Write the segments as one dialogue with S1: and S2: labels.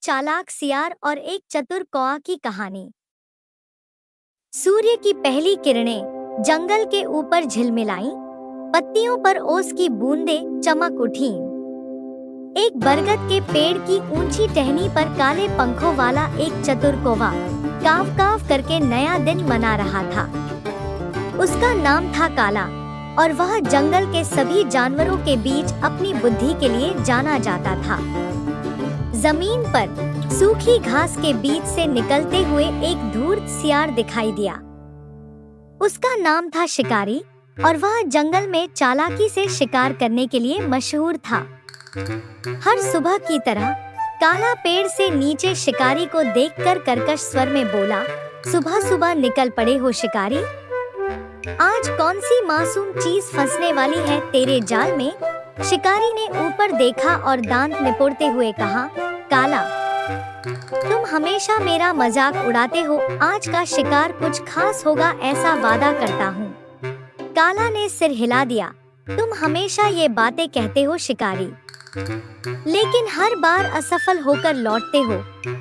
S1: चालाक सियार और एक चतुर कौआ की कहानी। सूर्य की पहली किरणें जंगल के ऊपर झिलमिलाईं, पत्तियों पर ओस की बूंदें चमक उठीं। एक बरगद के पेड़ की ऊंची टहनी पर काले पंखों वाला एक चतुर कौवा काव काव करके नया दिन मना रहा था। उसका नाम था काला और वह जंगल के सभी जानवरों के बीच अपनी बुद्धि के लिए जाना जाता था। जमीन पर सूखी घास के बीच से निकलते हुए एक धूर्त सियार दिखाई दिया। उसका नाम था शिकारी और वह जंगल में चालाकी से शिकार करने के लिए मशहूर था। हर सुबह की तरह काला पेड़ से नीचे शिकारी को देखकर कर्कश स्वर में बोला, सुबह सुबह निकल पड़े हो शिकारी, आज कौन सी मासूम चीज फंसने वाली है तेरे जाल में। शिकारी ने ऊपर देखा और दांत निपोड़ते हुए कहा, काला, तुम हमेशा मेरा मजाक उड़ाते हो, आज का शिकार कुछ खास होगा ऐसा वादा करता हूँ। काला ने सिर हिला दिया, तुम हमेशा ये बातें कहते हो शिकारी, लेकिन हर बार असफल होकर लौटते हो।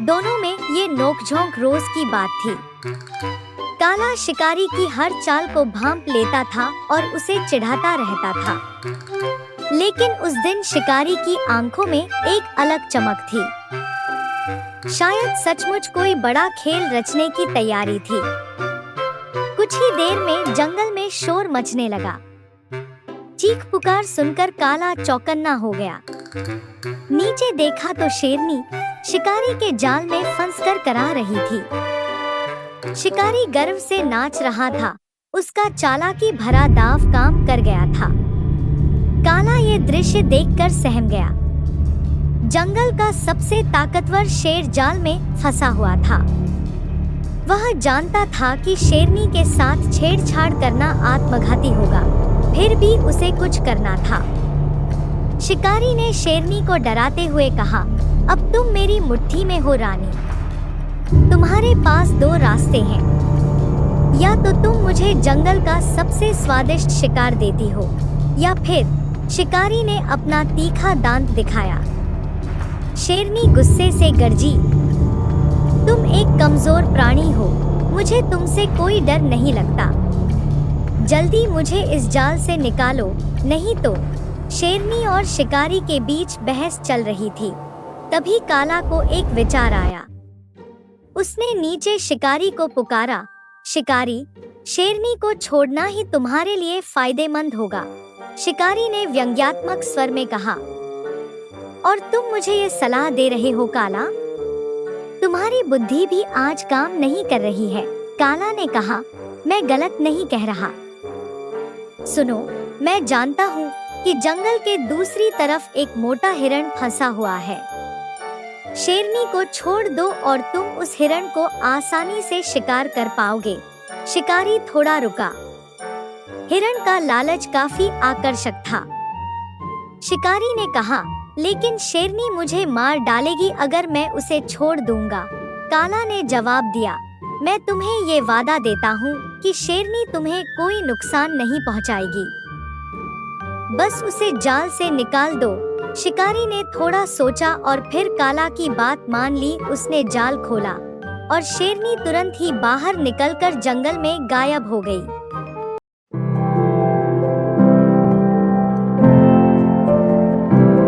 S1: दोनों में ये नोकझोंक रोज की बात थी। काला शिकारी की हर चाल को भांप लेता था और उसे चिढ़ाता रहता था। लेकिन उस दिन शिकारी की आंखों में एक अलग चमक थी। शायद सचमुच कोई बड़ा खेल रचने की तैयारी थी। कुछ ही देर में जंगल में शोर मचने लगा। चीख पुकार सुनकर काला चौकन्ना हो गया। नीचे देखा तो शेरनी शिकारी के जाल में फंसकर करा रही थी। शिकारी गर्व से नाच रहा था, उसका चालाकी भरा दांव काम कर गया था। काला ये दृश्य देखकर सहम गया। जंगल का सबसे ताकतवर शेर जाल में फंसा हुआ था। वह जानता था कि शेरनी के साथ छेड़छाड़ करना आत्मघाती होगा, फिर भी उसे कुछ करना था। शिकारी ने शेरनी को डराते हुए कहा, अब तुम मेरी मुट्ठी में हो रानी, तुम्हारे पास दो रास्ते हैं, या तो तुम मुझे जंगल का सबसे स्वादिष्ट शिकार देती हो, या फिर शिकारी ने अपना तीखा दांत दिखाया। शेरनी गुस्से से गरजी, तुम एक कमजोर प्राणी हो, मुझे तुमसे कोई डर नहीं लगता, जल्दी मुझे इस जाल से निकालो, नहीं तो। शेरनी और शिकारी के बीच बहस चल रही थी। तभी काला को एक विचार आया। उसने नीचे शिकारी को पुकारा, शिकारी, शेरनी को छोड़ना ही तुम्हारे लिए फायदेमंद होगा। शिकारी ने व्यंग्यात्मक स्वर में कहा, और तुम मुझे ये सलाह दे रहे हो काला? तुम्हारी बुद्धि भी आज काम नहीं कर रही है। काला ने कहा, मैं गलत नहीं कह रहा। सुनो, मैं जानता हूँ कि जंगल के दूसरी तरफ एक मोटा हिरण फंसा हुआ है। शेरनी को छोड़ दो और तुम उस हिरण को आसानी से शिकार कर पाओगे। शिकारी थोड़ा रुका। हिरण का लालच काफी आकर्षक था। शिकारी ने कहा, लेकिन शेरनी मुझे मार डालेगी अगर मैं उसे छोड़ दूंगा। काला ने जवाब दिया, मैं तुम्हें ये वादा देता हूँ कि शेरनी तुम्हें कोई नुकसान नहीं पहुँचाएगी, बस उसे जाल से निकाल दो। शिकारी ने थोड़ा सोचा और फिर काला की बात मान ली। उसने जाल खोला और शेरनी तुरंत ही बाहर निकलकर जंगल में गायब हो गई।